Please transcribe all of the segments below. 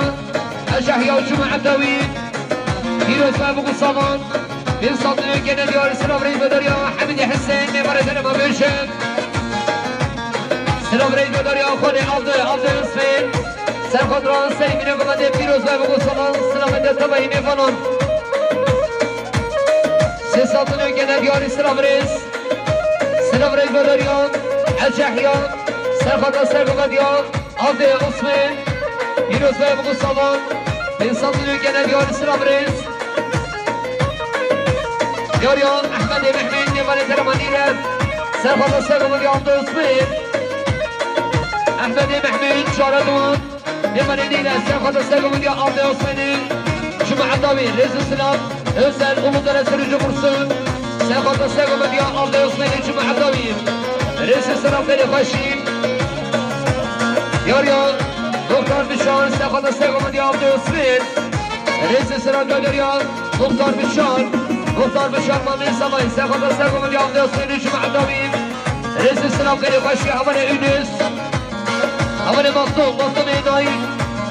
داريان أشحيا وجمع الدوين هيروز بابو قصامان بين صدر كنا ديار سلام ريد بدريا حمد حسين مبارد ما بيشم سلام ريد بدريا خالي عبد الصفين سرخدران سيمين قمده بيروز بابو قصامان سلام دستباهي مفنون سي صدر كنا ديار سلام ريد بدريا أشحيا سرخدران سرقمديا عبد الصفين هيروز بابو قصامان بين صدر كنا ديار سلام ريد ياريان احمد محمد نبالي ترمانينا سرخط السلام اليوم دوسمين احمد محمد شاردون نبالي نينا سرخط السلام اليوم دوسمين جمع الدوين رئيس السلام أسأل غمضة سرج مرسول سرخط السلام اليوم دوسمين جمع الدوين رئيس السلام خير خشيم ياريان دكتور بشار سرخط السلام اليوم دوسمين رئيس السلام ياريان دكتور بشار مختار بشار مامين سماي ساخد الساقم اليوم دوسين جمع الدوين رئيس السلام خير خشي حمل يونس حمل مصطوم إيداي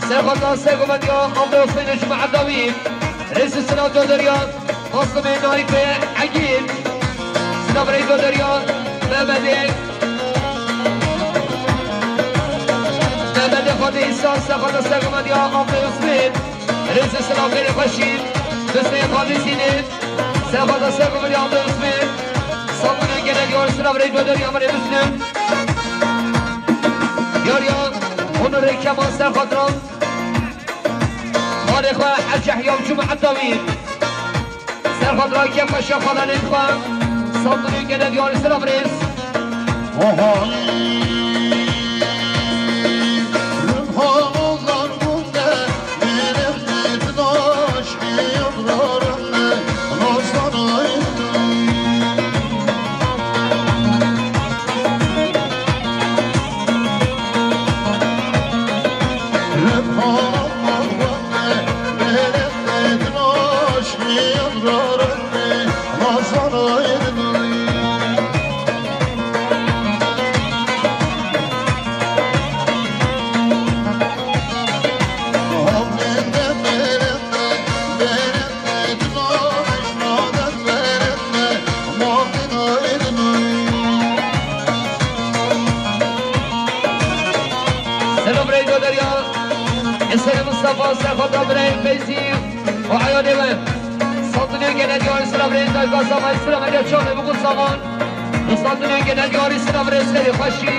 ساخد الساقم اليوم دوسين جمع الدوين رئيس السلام دودريان مصطوم إيداي في حكيم سلام رئيس دودريان مامدك خدي إنسان ساخد الساقم اليوم دوسين رئيس السلام خير خشي بسم خالي سينين ساخد الساقم اليوم دوسين صدنا جنال يور سلام ريد بدر يامر مسلم ياريان هنر كمان سرخدران خالق حج يوم جمعة الدوين سرخدران كيف الشيخ على الإخوان صدنا جنال يور سلام ريد سرخط ابراهيم فيزي وعيوني وين صدني جنال يوري سلام ريز دايقا سامان سلام عليك شامي بقول سامان صدني جنال يوري سلام ريز خيري خشي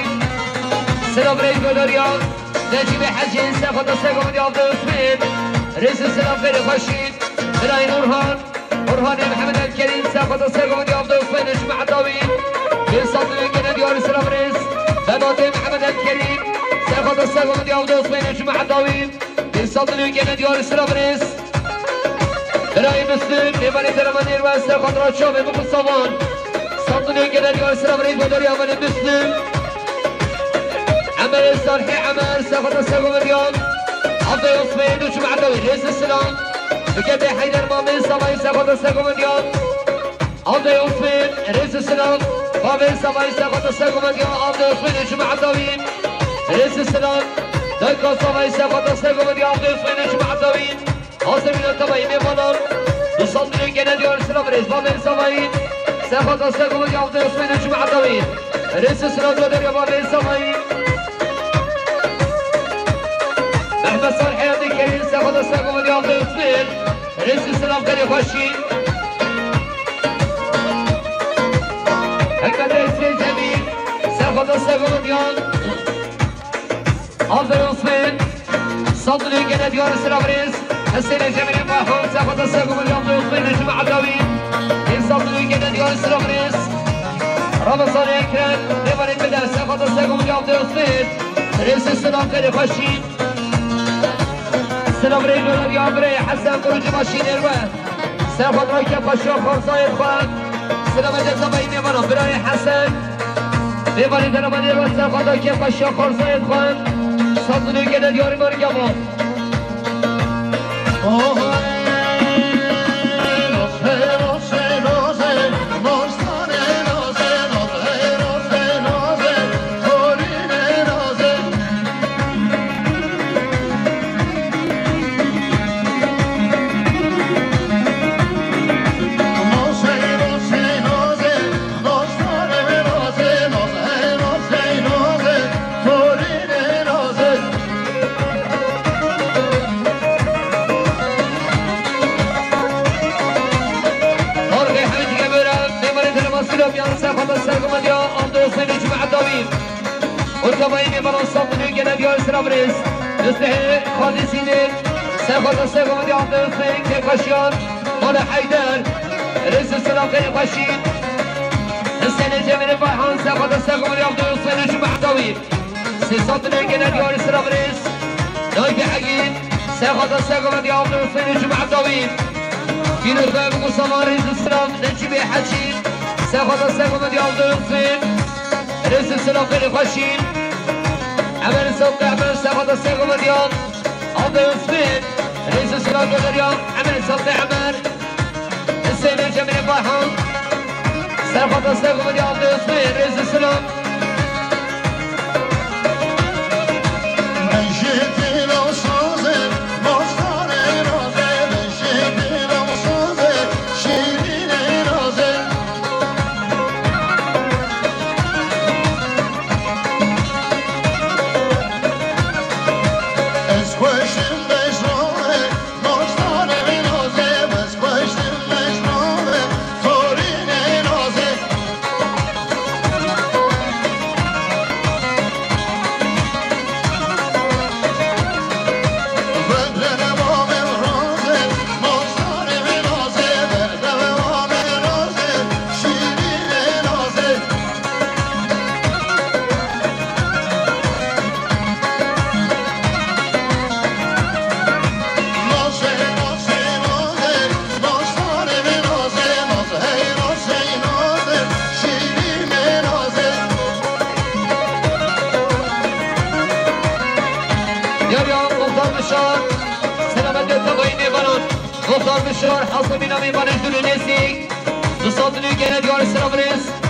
سلام ريز دولاريان نجيب حجين سرخط الساقم اليوم دوسمين ريز السلام خيري خشي براين أورهان محمد الكريم سرخط الساقم اليوم دوسمين اجمع الدوين صدني جنال يوري سلام ريز بناتي محمد الكريم سرخط الساقم اليوم دوسمين اجمع الدوين صدني جنال يور سلام ريس براي مسلم نبالي درمانير واسر خضرات شامي بقول صمان صدني جنال يور سلام ريس ودري عمل مسلم عمل الصالحي عمل ساخد الساقم اليوم عبد يصفين وجمع الدوين ريس السلام بكده حيدر مامين سماي ساخد الساقم اليوم عبد يصفين ريس السلام مامين سماي ساخد الساقم اليوم عبد يصفين وجمع الدوين ريس السلام دايقا سماي ساخد الساقم اليوم دوسين اجمع الدوين حاصل من التبعي مفنر بصدر جنال يور سلام ريس مامين سماي ساخد الساقم اليوم دوسين اجمع الدوين ريس السلام دودر يا مامين سماي محمد صالحي عبد الكريم ساخد الساقم اليوم دوسين ريس السلام كان يخشي هكذا يسير جميل ساخد الساقم اليوم عبد الصفين صدري جنال يور سلام ريس حسين الجميل محمود ساخد الساقم اليوم دوسين اجمع الدوين صدري جنال يور سلام ريس رمضان اكرم نبالي بدر ساخد الساقم اليوم دوسين ريس السلام كان يخشي سلام ريس دولار يا بري حسن خروج ماشين الوان ساخد راكب خشوخ خرصاي الخان سلام الجزمين نبالي براي حسن نبالي درماني الوان ساخد راكب خشوخ خرصاي الخان صدني جنال يوري مرقبه گنه دیار سلام ریز نسته خادی سینه سرخواد سرگم دیام درسته که کشیان مال حیدر ریز سلام خیلی خشید السنة جميل فرحان سرخواد سرگم دیام درسته نجم محتوی سیسات گنه دیار سلام ریز نایب حقید سرخواد سرگم دیام درسته نجم محتوی فينا الباب وصمان رئيس السلام نجيب حشين ساخذ السلام ديال ضيوفين رئيس السلام غير خشين عمل الصوت عمل ساخذ السلام ديال ضيوفين رئيس السلام ديال عمل الصوت عمل السنة جميل فرحان ساخذ السلام ديال ضيوفين رئيس السلام مختار بشار حاصل بنا من بانش دول نسيك نصادني كنا ديار السلام ريس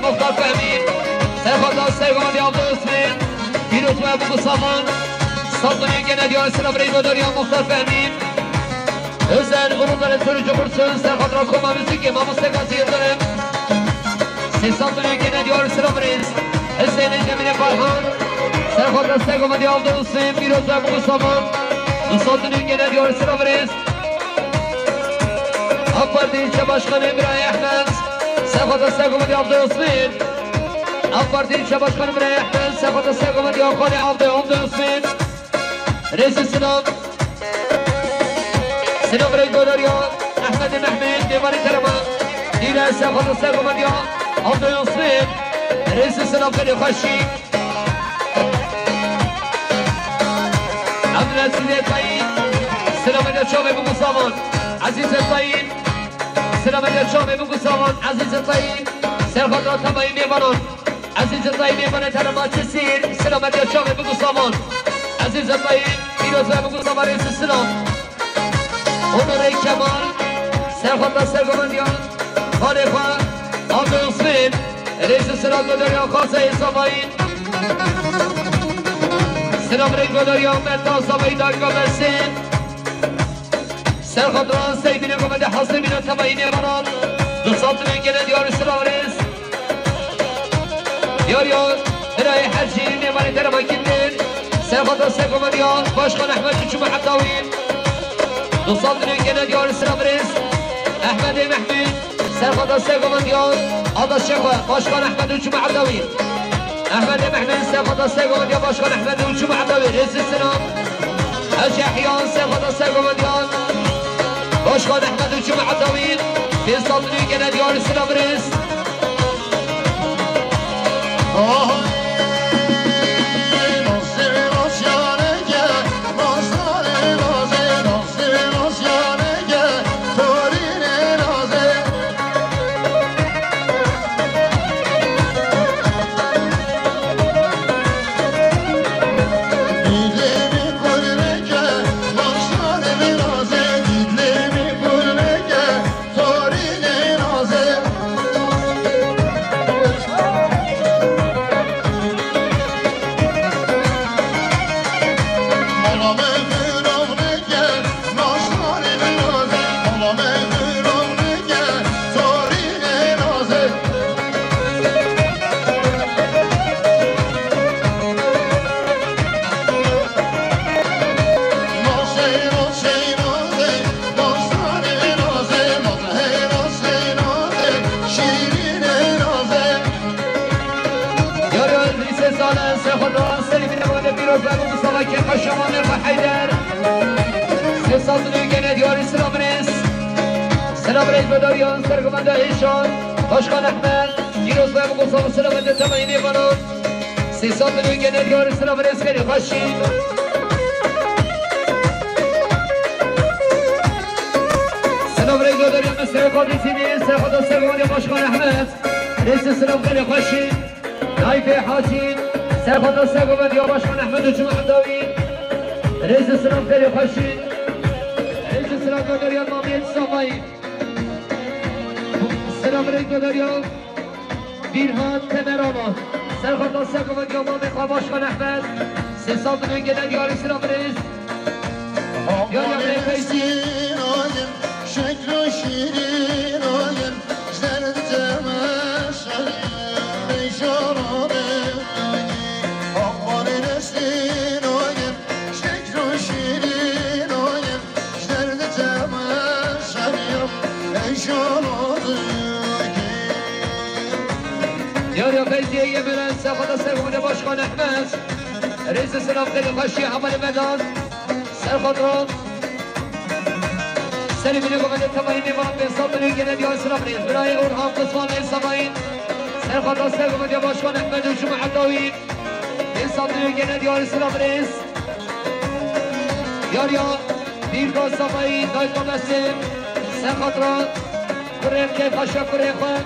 مختار فهمين سيخوض السيقوم دي عبد الاسمين فيروز وابو صامان صدني كنا ديال السلام ريدو داريا مختار فهمين özden غروب السوري جبرسون سيخوض راكم موسيقى ما موسيقى سيدرم سيصدني كنا ديال السلام ريز السنة جميل فرحان سيخوض السيقوم دي عبد الاسمين فيروز وابو صامان صدني كنا ديال السلام ريز أفردين شباشخان إبراهيم أحمد ساخذ الساقم دي عبد الصفين أفردين شباشخان إبراهيم أحمد ساخذ الساقم دي خالي عبد الصفين رئيس السلام سلام رجل داريا أحمد محمد ديواني كرمة دينا ساخذ الساقم دي عبد الصفين رئيس السلام خالي خشي عبد العزيز الطيب سلام الشام أبو مصطفى عزيز الطيب سلام الشام ابو سامان عزيز الطيب سرخضرات تماي ميمانون عزيز الطيب ميمان ترما تسير سلام الشام ابو سامان عزيز الطيب فيروز ابو سامان رئيس السلام onur Kemal سرخضرات سرگمندیان خالقا عبد الصفين رئيس السلام داريا خاصة إسماعيل سلام رجل داريا مدى صبي دارگا مسين سرخضران سيدنا قمد حصر من التبعين بران نصات من جنة ديار السلاريس ديار براي حجي نيمان ترما كندين سرخضران سيقوم ديار باشقان احمد شو محمداوين دوستان دنیا دیار سرابریز احمد محمود سرخدا سگومندیان آداش شخوه باشکان احمد وچوم عبداوی احمد محمود سرخدا سگومندیان باشکان احمد وچوم عبداوی رئیس سلام حاج احیان سرخدا سگومندیان باشکان احمد وچوم عبداوی دوستان دنیا دیار سرابریز سلامریز بداریان سرگمنده ایشان باشکان احمد دیروز باید بگوستان سلامنده تمایینی بانون 300 میلیون گنریار سلامریز خیلی خوشید سلامریز بداریان مستر قادسینی سرخدا سرگمنده باشکان احمد رئیس سلام خیلی خوشید نایف حاجی سرخدا سرگمنده باشکان احمد و جمع عبداوی رئیس سلام خیلی خوشید رئیس سلام بداریان مامیت صافایی سلام علیکم داریان بیرهان تمراما سرخدا سرگمندی امام خواه باشکان احمد 300 میلیون گنریار سلام علیکم یا شیرین آیم شکل و شیرین آیم زرد تماشایم ای شرابه آقان نسلین آیم شکل و شیرین آیم زرد تماشایم ای شرابه یا فیضیه یه برن سرخدا سرگمنده باشکان احمد رئیس سلام خیلی خوشی اول مدان سرخود را سری بینه گمنده تمایین ایمان به حساب میلیون گنریار سلام ریز برای اورهام قسمان سماین سرخدا سرگمنده باشکان احمد و جمع عبداوی به حساب میلیون گنریار سلام ریز یاریا بیرگاه سماین دایگاه مسیم سرخود را کره که خشب کره خواه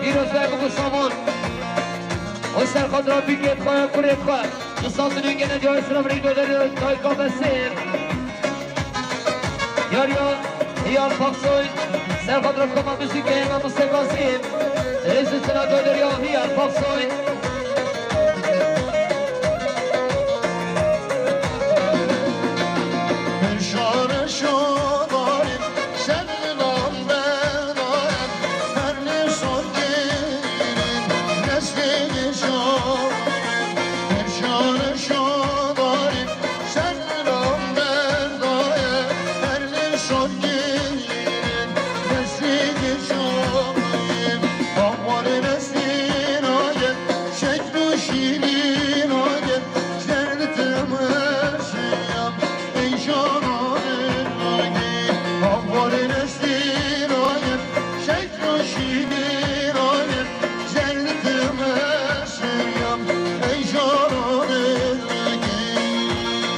بیروز به بگو سامان و سرخود را بیگید خواه کره خواه دوستان میلیون گنریار سلام ریز دایگاه مسیم یاریا هیال پاکسوی سرخود را کما موسیقی و مستقاسیم رئیس سناتور دریا هیال پاکسوی شار شداریم سلام بدارم هر نشان گیریم نسل شام شار شداریم سلام بدارم هر نشان گیریم نسل شامیم آقوار نسلین آید شکل و شیرین آید زرد تماشیم ای شانان راگی آقوار نسلین آید شکل و شیرین آید زرد تماشیم ای شانان راگی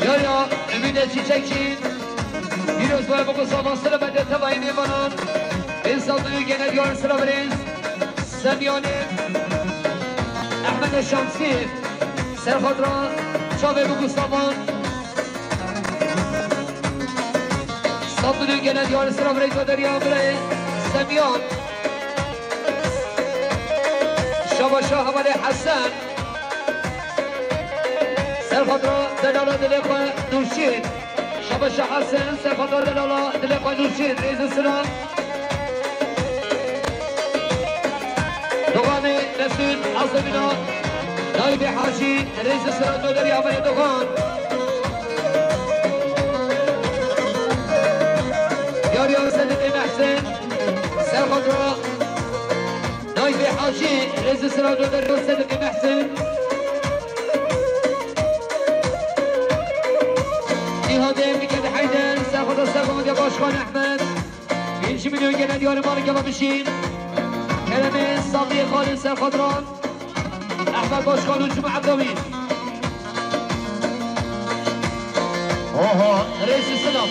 یاریا امید چیچکچین بیروز باید بگو سامان سلامده تبایین ایمانان به حساب میلیون گنریار سلام ریز سمیانه احمد شمسی سرخود را چاوه بگو سامان 100 میلیون گنریار سلام ریز و دریا برای سمیان شما شاه حمال حسن سرخود را دلالا دل خواه نورشید شما شاه حسن سرخود را دلالا دل خواه نورشید رئیس سلام دوغان نسل عظمینا نایب حاجی رئیس سلام دریا برای دوغان صدقي محسن سيخد رو نايف حاجي رئيس السلام دودريو صدقي محسن إهادة مكد حيدر سيخد رو سيخد يا باشخان أحمد 5 مليون جنيه ديار مالك ما بشين كلمة صافي خالد سيخد رو أحمد باشخان وجمع الدوين رئيس السلام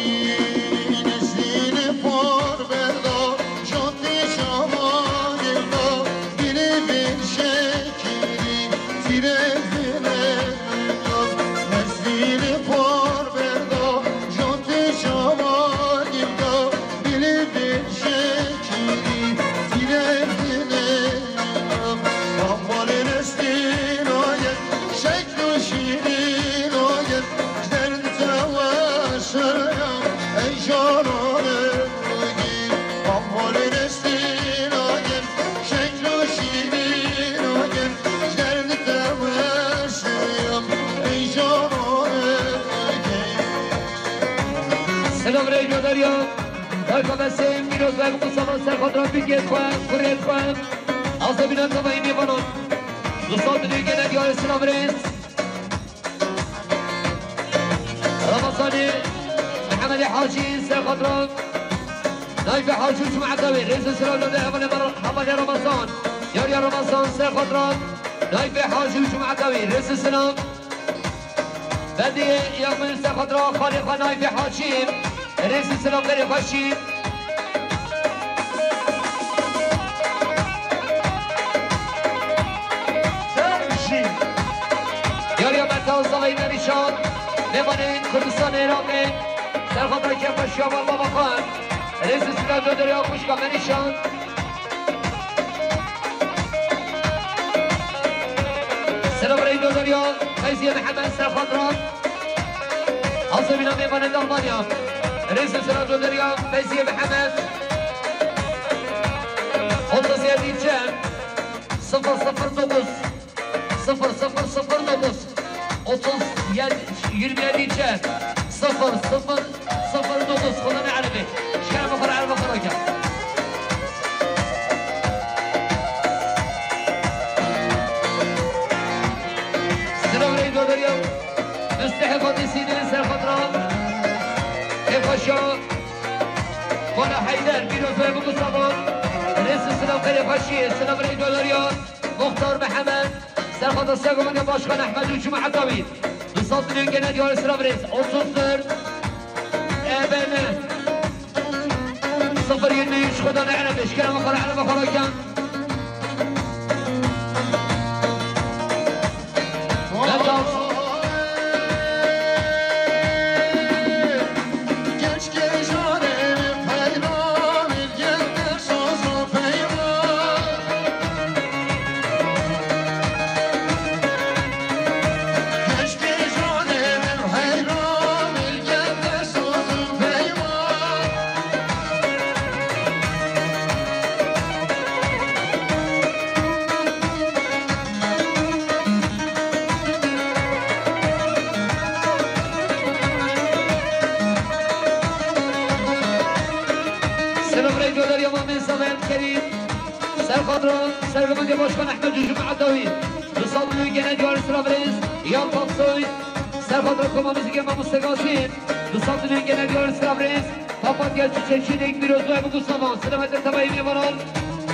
Kommersem minus ve bu sabah serkodran bir kez koyam, kurret koyam. Azda bilen kabayım yapanın. Dostlar düdüğü gelen diyarı sınav reis. Ramazani, Muhammed Haji serkodran. Naif Haji uçma Adavi, reis sınavlarda Hamadi Ramazan. Yarıya Ramazan serkodran. Naif Haji uçma Adavi, reis sınav. Bendiye yakın serkodran Khalifa Naif Haji. رئيس السلام غير يخشي ياريا متى الصغير نشان لمنين كردستان عراقي سرخطا كيف الشام الله مخان رئيس السلام دودر يا خوشكا منشان سلام رئيس دودر يا قيسي محمد سرخطرا عصر بنا ميمان الألمانيا رئيس السلام دودريا فيزي محمد خلطة زيادة جام 009 0009 27 جام 0009 خلنا نعرفه شكرا بخور على بخوراك السلام رئيس دودريا مستحقات سيدي سر خطران خشا وانا حيدر بيروز ويبقى صبان رئيس السلام خير خشي السلام رئيس دولاريا مختار محمد سرخط الساقو من باشخان احمد وجمع الدويد بصوت الانجنة ديوان السلام رئيس 34 ابنه 0 ينيش خدا نعرفش كلام اخر على مخرا كان سرقمندی باشخان احمد جمع الدوی بصادلوی گنه دیار سرابریز یان پاپسوی سرخاطر کمامیزی که ما مستقاسیم بصادلوی گنه دیار سرابریز پاپات گل چیچه یک بیروزوی بگو سامان سلامت ارتبایی میباران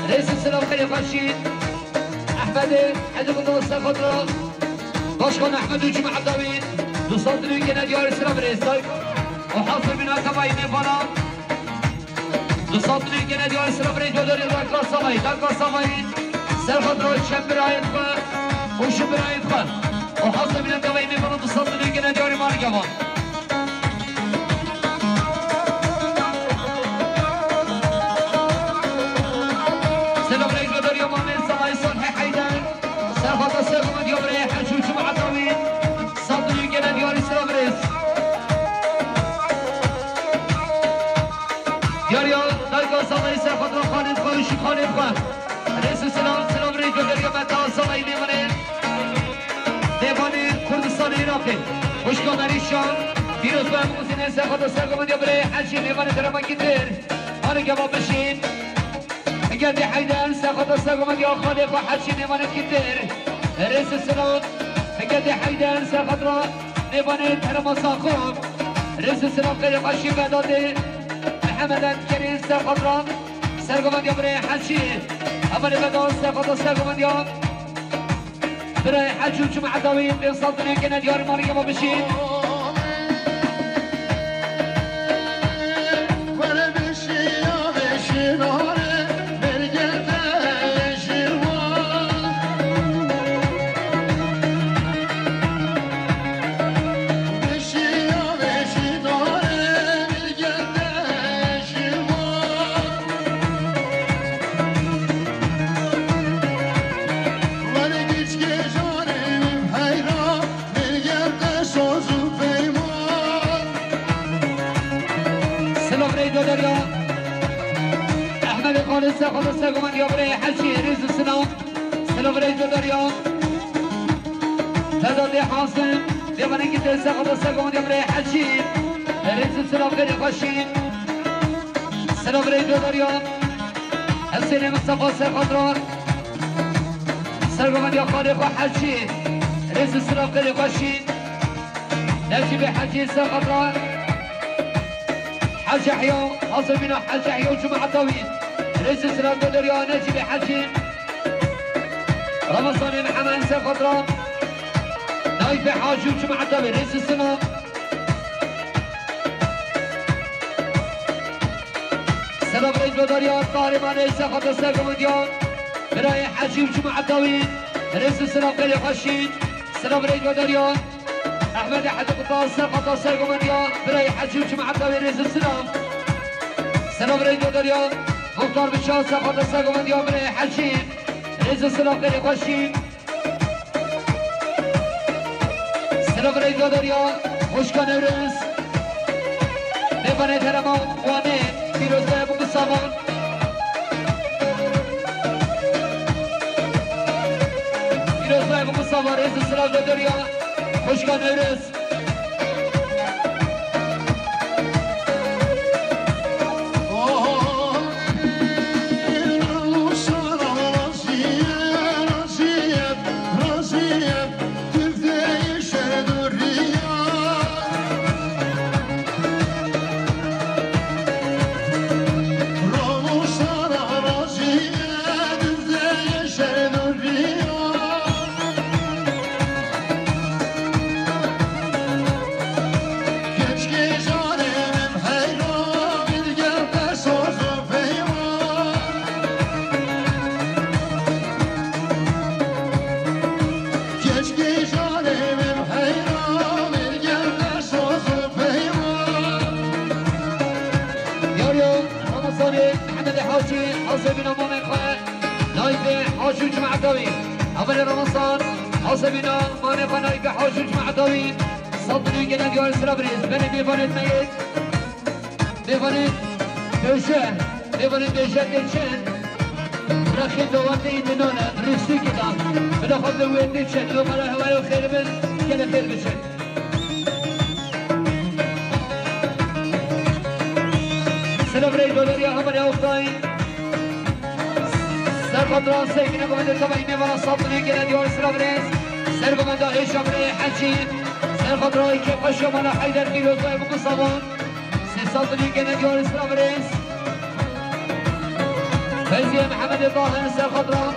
رئیس السلام خیلی خشید احمد حجب الله سرخاطر باشخان احمد جمع الدوی بصادلوی گنه دیار سرابریز و حاصل بنا ارتبایی میباران بصادلوی گنه دیار سرابریز دوداری راکار سامایی دارکار سامایی سرخط روی شب برایت کن و شب برایت کن و حاصل بینم دوایی میکنم بصادلوی گنه دیاری مارگوان سلام رئیس دوداری امامه سامایی صلح حیدر سرخط سرخط دیابره حجوج معطاوی صادلوی گنه دیاری سلام رئیس دیاریا دارکار سامایی سرخط رو خالد خالشی خالد کن رئیس سلام رئیس دودریا متا سامایی میمونه دیوان کردستان عراقی خوشگانری شان دیروز با همون سینه سرخط سرگمانی برای حجی دیوان درمانگیدر مالك كباب بشين قدي حيدان ساخد الساقم يا خالق وحشين مالك كتير رئيس السلام قدي حيدان ساخد را نباني ترم ساقم رئيس السلام قدي قشي بدادي محمد الكريم ساخد را ساقم يا بري حشين أمالي بدان ساخد الساقم يا بري حشين شو معدوين بصدري كنا ديار مالك كباب بشين ساخد الساقم يا بري حشي رئيس السلام سلام رئيس الدريا تدادي حاصم ديواني كده ساخد الساقم يا بري حشي رئيس السلام غير خشين سلام رئيس الدريا حسين مصطفى ساخد رار ساقم يا خالق وحشي رئيس السلام غير خشين نجيب حشي ساخد رار حاج حيو حاصل بنا حاج حيو جمعة طويل رئيس السلام دريا نجيب حجين رمضان محمد سخضران نايف حاجي وجمعة طويل رئيس السلام سلام رئيس دريا طاري ماني سخضر ساقمديان براي حاجي وجمعة طويل رئيس السلام قلي خشين سلام رئيس دريا احمد احد قطاع سخضر ساقمديان براي حاجي وجمعة طويل رئيس السلام سلام رئيس دريا مختار بشان ساخد الساقم ديوم بري حشين رئيس السلام قلي خشين سلام رئيس دريا خوشكان ورس نباني ترمان واني فيروز بابو بسامان فيروز بابو بسامان رئيس السلام دريا خوشكان ورس حاسبنا مامك نايف حاشو جمع طويل أول رمضان حاسبنا مامك نايف حاشو جمع طويل صدني جنا ديار سرابريز بني بيفانت ميت بيفانت دوشة بيفانت دوشة دلشن رخي دواتي دنونا رسي كده بدخل دوين دلشن لو مرة هواي وخير من كلا خير بشن سرابريز دولاريا هم يا أختاي سرقدران سيكنا قمد التبعيني ولا صبني كنا ديور سرابريز سرقمد هشام ري حجين سرقدران كيف قشو مالا حيدر فيروز باي مقصبان سيصدني كنا ديور سرابريز فيزي محمد الظاهر سرقدران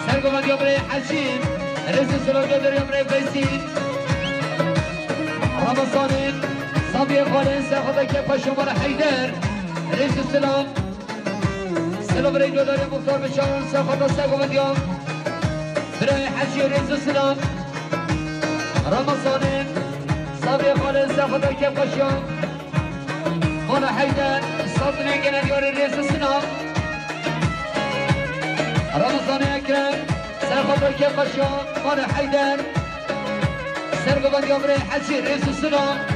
سرقمد يوم ري حجين رئيس السلام جدر يوم ري فيزين رمضانين صبي خالين سرقدران كيف قشو مالا حيدر رئيس السلام سلام رئيس دولار مختار بشان ساخد ساقم ديام برای حجی رئیس السلام رمضانين صبي خالد ساخد كيف قشيان مانا حيدر صدني كنا ديار رئيس السلام رمضان اكرم ساخد كيف قشيان مانا حيدر سرقم ديام برای حجی رئيس السلام